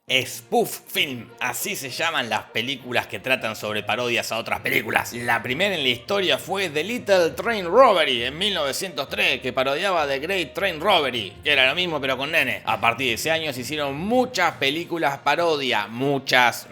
Spoof film, así se llaman las películas que tratan sobre parodias a otras películas. La primera en la historia fue The Little Train Robbery en 1903, que parodiaba The Great Train Robbery, que era lo mismo pero con nene. A partir de ese año se hicieron muchas películas parodia, muchas.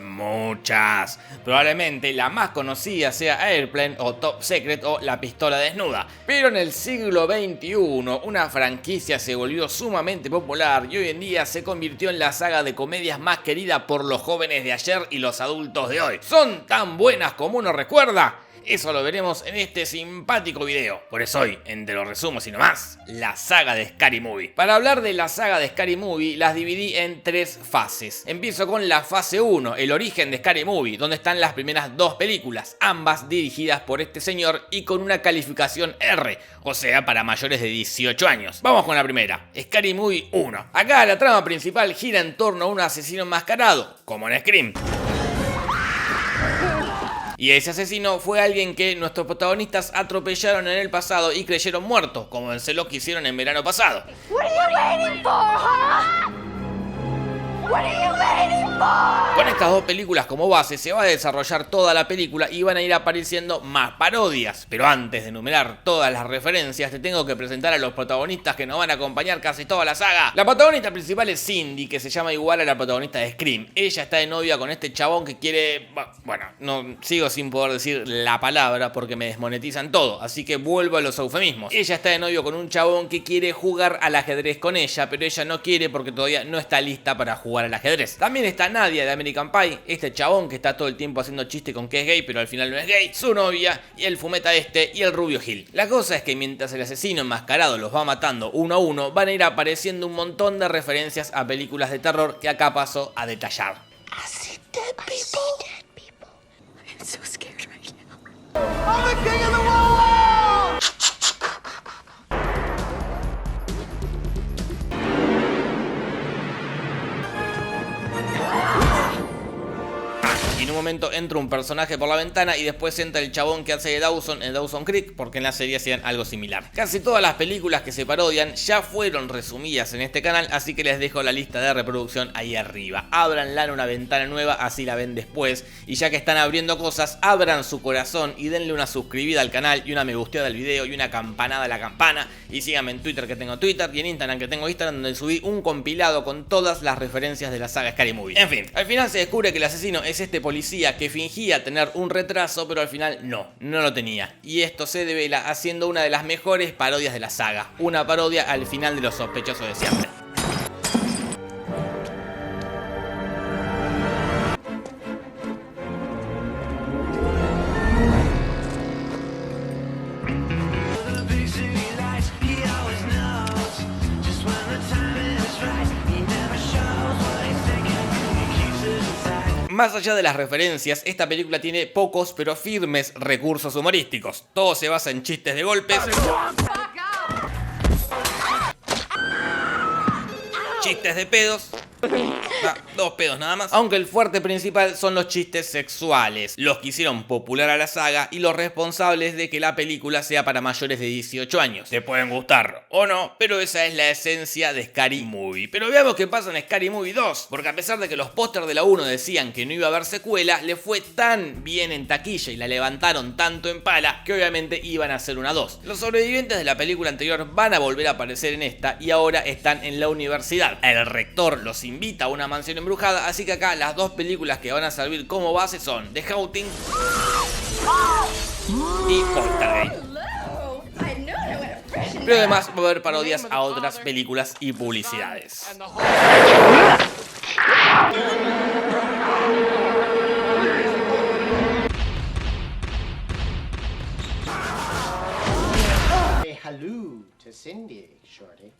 Probablemente la más conocida sea Airplane o Top Secret o La Pistola Desnuda. Pero en el siglo XXI una franquicia se volvió sumamente popular y hoy en día se convirtió en la saga de comedias más querida por los jóvenes de ayer y los adultos de hoy. ¿Son tan buenas como uno recuerda? Eso lo veremos en este simpático video. Por eso hoy, en Te lo resumo sino más, la saga de Scary Movie. Para hablar de la saga de Scary Movie, las dividí en 3 fases. Empiezo con la fase 1, el origen de Scary Movie, donde están las primeras 2 películas, ambas dirigidas por este señor y con una calificación R, o sea, para mayores de 18 años. Vamos con la primera, Scary Movie 1. Acá la trama principal gira en torno a un asesino enmascarado, como en Scream. Y ese asesino fue alguien que nuestros protagonistas atropellaron en el pasado y creyeron muerto, como en Se lo que hicieron en verano pasado. Con estas 2 películas como base se va a desarrollar toda la película y van a ir apareciendo más parodias. Pero antes de enumerar todas las referencias te tengo que presentar a los protagonistas que nos van a acompañar casi toda la saga. La protagonista principal es Cindy, que se llama igual a la protagonista de Scream. Ella está de novia con este chabón que quiere... Bueno, no sigo sin poder decir la palabra porque me desmonetizan todo, así que vuelvo a los eufemismos. Ella está de novio con un chabón que quiere jugar al ajedrez con ella, pero ella no quiere porque todavía no está lista para jugar al ajedrez. También está Nadia de American Pie, este chabón que está todo el tiempo haciendo chiste con que es gay pero al final no es gay, su novia y el fumeta este y el rubio Gil. La cosa es que mientras el asesino enmascarado los va matando uno a uno, van a ir apareciendo un montón de referencias a películas de terror que acá paso a detallar. I see dead people. I'm so scared right now. I'm the king of the world! Y en un momento entra un personaje por la ventana y después entra el chabón que hace de Dawson en Dawson Creek, porque en la serie hacían algo similar. Casi todas las películas que se parodian ya fueron resumidas en este canal, así que les dejo la lista de reproducción ahí arriba. Ábranla en una ventana nueva, así la ven después. Y ya que están abriendo cosas, abran su corazón y denle una suscribida al canal y una me gusteada al video y una campanada a la campana. Y síganme en Twitter, que tengo Twitter, y en Instagram, que tengo Instagram, donde subí un compilado con todas las referencias de la saga Scary Movie. En fin, al final se descubre que el asesino es este policía que fingía tener un retraso, pero al final no lo tenía. Y esto se devela haciendo una de las mejores parodias de la saga, una parodia al final de Los Sospechosos de Siempre. Más allá de las referencias, esta película tiene pocos pero firmes recursos humorísticos. Todo se basa en chistes de golpes, chistes de pedos, 2 pedos nada más. Aunque el fuerte principal son los chistes sexuales, los que hicieron popular a la saga y los responsables de que la película sea para mayores de 18 años. Te pueden gustar o no, pero esa es la esencia de Scary Movie. Pero veamos qué pasa en Scary Movie 2, porque a pesar de que los pósters de la 1 decían que no iba a haber secuela, le fue tan bien en taquilla y la levantaron tanto en pala que obviamente iban a hacer una 2. Los sobrevivientes de la película anterior van a volver a aparecer en esta y ahora están en la universidad. El rector los invita a una mansión embrujada, así que acá las 2 películas que van a servir como base son The Haunting y Poltergeist. Pero además va a haber parodias a otras películas y publicidades. Say hello to Cindy, shorty.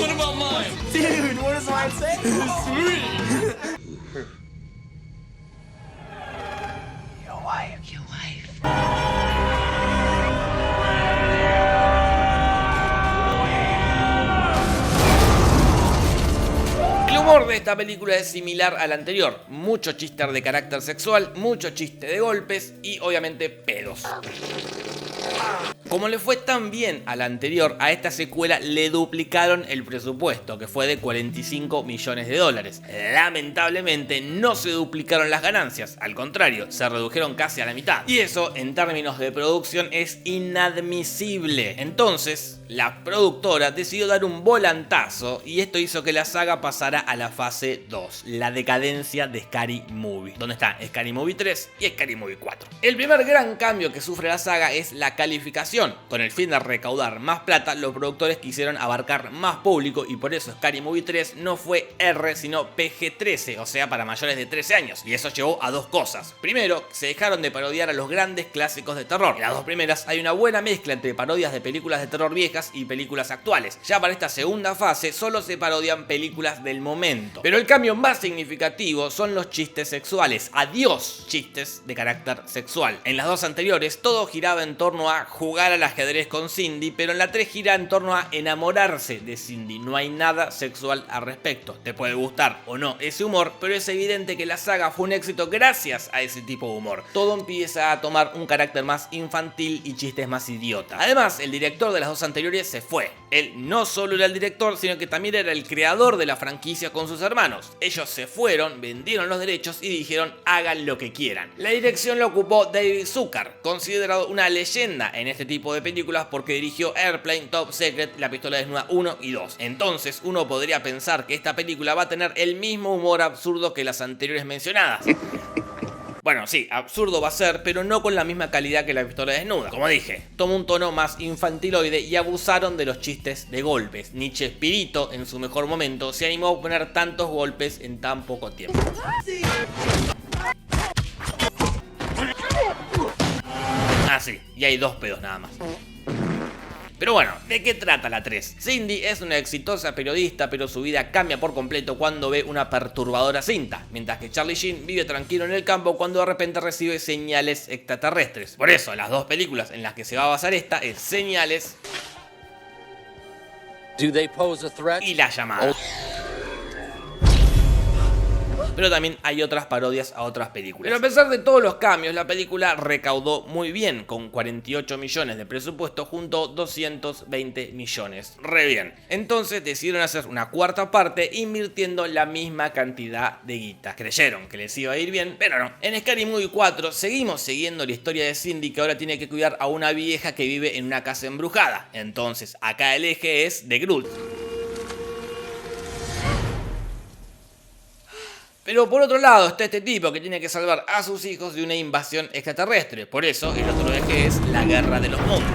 What about mine? Dude, what does mine say? Sweet. Your wife. El humor de esta película es similar al anterior, mucho chiste de carácter sexual, mucho chiste de golpes y obviamente pedos. Como le fue tan bien a la anterior, a esta secuela le duplicaron el presupuesto, que fue de 45 millones de dólares. Lamentablemente no se duplicaron las ganancias, al contrario, se redujeron casi a la mitad. Y eso, en términos de producción, es inadmisible. Entonces, la productora decidió dar un volantazo y esto hizo que la saga pasara a la fase 2, la decadencia de Scary Movie, donde están Scary Movie 3 y Scary Movie 4. El primer gran cambio que sufre la saga es la calificación. Con el fin de recaudar más plata, los productores quisieron abarcar más público y por eso Scary Movie 3 no fue R sino PG-13, o sea para mayores de 13 años. Y eso llevó a dos cosas. Primero, se dejaron de parodiar a los grandes clásicos de terror. En las dos primeras hay una buena mezcla entre parodias de películas de terror viejas y películas actuales. Ya para esta segunda fase solo se parodian películas del momento. Pero el cambio más significativo son los chistes sexuales. Adiós chistes de carácter sexual. En las dos anteriores todo giraba en torno a jugar al ajedrez con Cindy, pero en la 3 gira en torno a enamorarse de Cindy. No hay nada sexual al respecto. Te puede gustar o no ese humor, pero es evidente que la saga fue un éxito gracias a ese tipo de humor. Todo empieza a tomar un carácter más infantil y chistes más idiotas. Además, el director de las dos anteriores se fue. Él no solo era el director, sino que también era el creador de la franquicia con sus hermanos. Ellos se fueron, vendieron los derechos y dijeron hagan lo que quieran. La dirección la ocupó David Zucker, considerado una leyenda en este tipo de películas porque dirigió Airplane, Top Secret, La Pistola Desnuda 1 y 2. Entonces uno podría pensar que esta película va a tener el mismo humor absurdo que las anteriores mencionadas. Bueno, sí, absurdo va a ser, pero no con la misma calidad que La Pistola Desnuda. Como dije, toma un tono más infantiloide y abusaron de los chistes de golpes. Ni Chespirito, en su mejor momento, se animó a poner tantos golpes en tan poco tiempo. Ah, sí, y hay dos pedos nada más. Pero bueno, ¿de qué trata la 3? Cindy es una exitosa periodista, pero su vida cambia por completo cuando ve una perturbadora cinta, mientras que Charlie Sheen vive tranquilo en el campo cuando de repente recibe señales extraterrestres. Por eso, las dos películas en las que se va a basar esta es Señales y La Llamada. Pero también hay otras parodias a otras películas. Pero a pesar de todos los cambios, la película recaudó muy bien, con 48 millones de presupuesto junto a 220 millones. Re bien. Entonces decidieron hacer una cuarta parte invirtiendo la misma cantidad de guita. Creyeron que les iba a ir bien, pero no. En Scary Movie 4 seguimos siguiendo la historia de Cindy, que ahora tiene que cuidar a una vieja que vive en una casa embrujada. Entonces acá el eje es The Grudge. Pero por otro lado está este tipo que tiene que salvar a sus hijos de una invasión extraterrestre. Por eso el otro eje es la Guerra de los Mundos.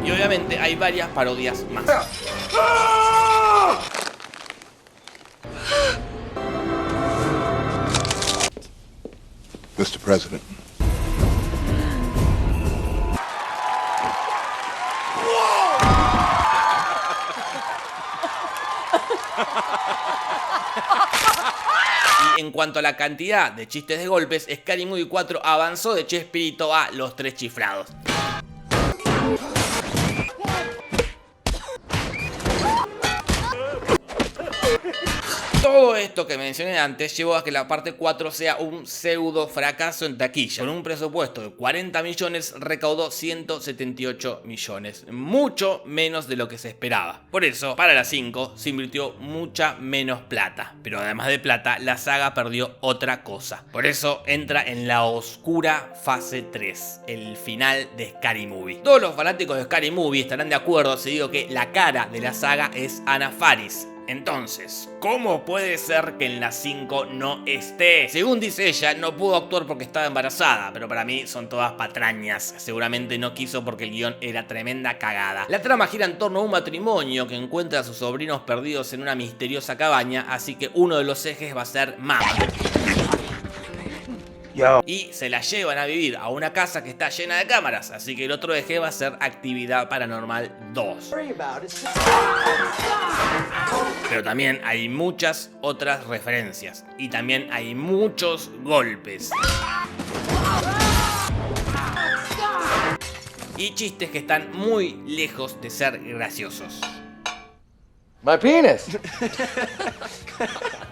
Y obviamente hay varias parodias más. Mr. President. Y en cuanto a la cantidad de chistes de golpes, Scary Movie 4 avanzó de Chespirito a Los Tres Chiflados. Todo esto que mencioné antes llevó a que la parte 4 sea un pseudo fracaso en taquilla. Con un presupuesto de 40 millones recaudó 178 millones, mucho menos de lo que se esperaba. Por eso, para la 5 se invirtió mucha menos plata. Pero además de plata, la saga perdió otra cosa. Por eso entra en la oscura fase 3, el final de Scary Movie. Todos los fanáticos de Scary Movie estarán de acuerdo si digo que la cara de la saga es Anna Faris. Entonces, ¿cómo puede ser que en la 5 no esté? Según dice ella, no pudo actuar porque estaba embarazada, pero para mí son todas patrañas. Seguramente no quiso porque el guión era tremenda cagada. La trama gira en torno a un matrimonio que encuentra a sus sobrinos perdidos en una misteriosa cabaña, así que uno de los ejes va a ser Mama. Y se la llevan a vivir a una casa que está llena de cámaras, así que el otro eje va a ser Actividad Paranormal 2. Pero también hay muchas otras referencias y también hay muchos golpes y chistes que están muy lejos de ser graciosos. My penis.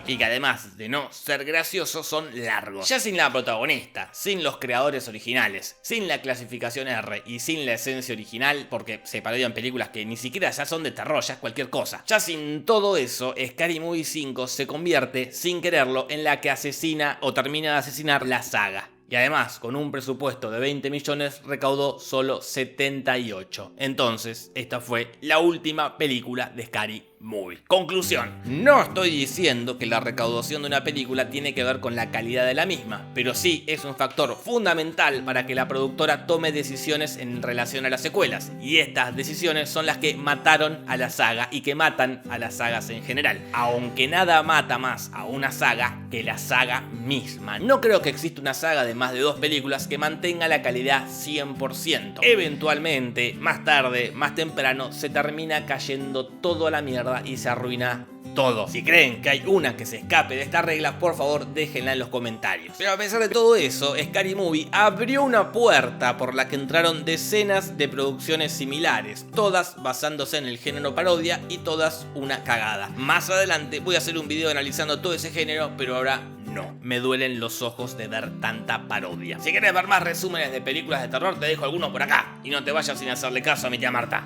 Y que además de no ser graciosos son largos. Ya sin la protagonista, sin los creadores originales, sin la clasificación R y sin la esencia original, porque se parodian películas que ni siquiera ya son de terror, ya es cualquier cosa. Ya sin todo eso, Scary Movie 5 se convierte, sin quererlo, en la que asesina o termina de asesinar la saga. Y además, con un presupuesto de 20 millones, recaudó solo 78. Entonces, esta fue la última película de Scary Movie. Conclusión. No estoy diciendo que la recaudación de una película tiene que ver con la calidad de la misma, pero sí es un factor fundamental para que la productora tome decisiones en relación a las secuelas. Y estas decisiones son las que mataron a la saga y que matan a las sagas en general. Aunque nada mata más a una saga que la saga misma. No creo que exista una saga de más de 2 películas que mantenga la calidad 100%. Eventualmente, más tarde, más temprano, se termina cayendo todo a la mierda y se arruina todo. Si creen que hay una que se escape de esta regla, por favor déjenla en los comentarios. Pero a pesar de todo eso, Scary Movie abrió una puerta por la que entraron decenas de producciones similares, todas basándose en el género parodia y todas una cagada. Más adelante voy a hacer un video analizando todo ese género, pero ahora no. Me duelen los ojos de ver tanta parodia. Si quieres ver más resúmenes de películas de terror, te dejo algunos por acá. Y no te vayas sin hacerle caso a mi tía Marta.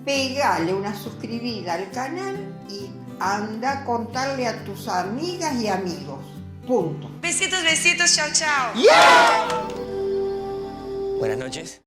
Pegale una suscribida al canal y anda a contarle a tus amigas y amigos. Punto. Besitos, besitos, chao, chao. Buenas noches.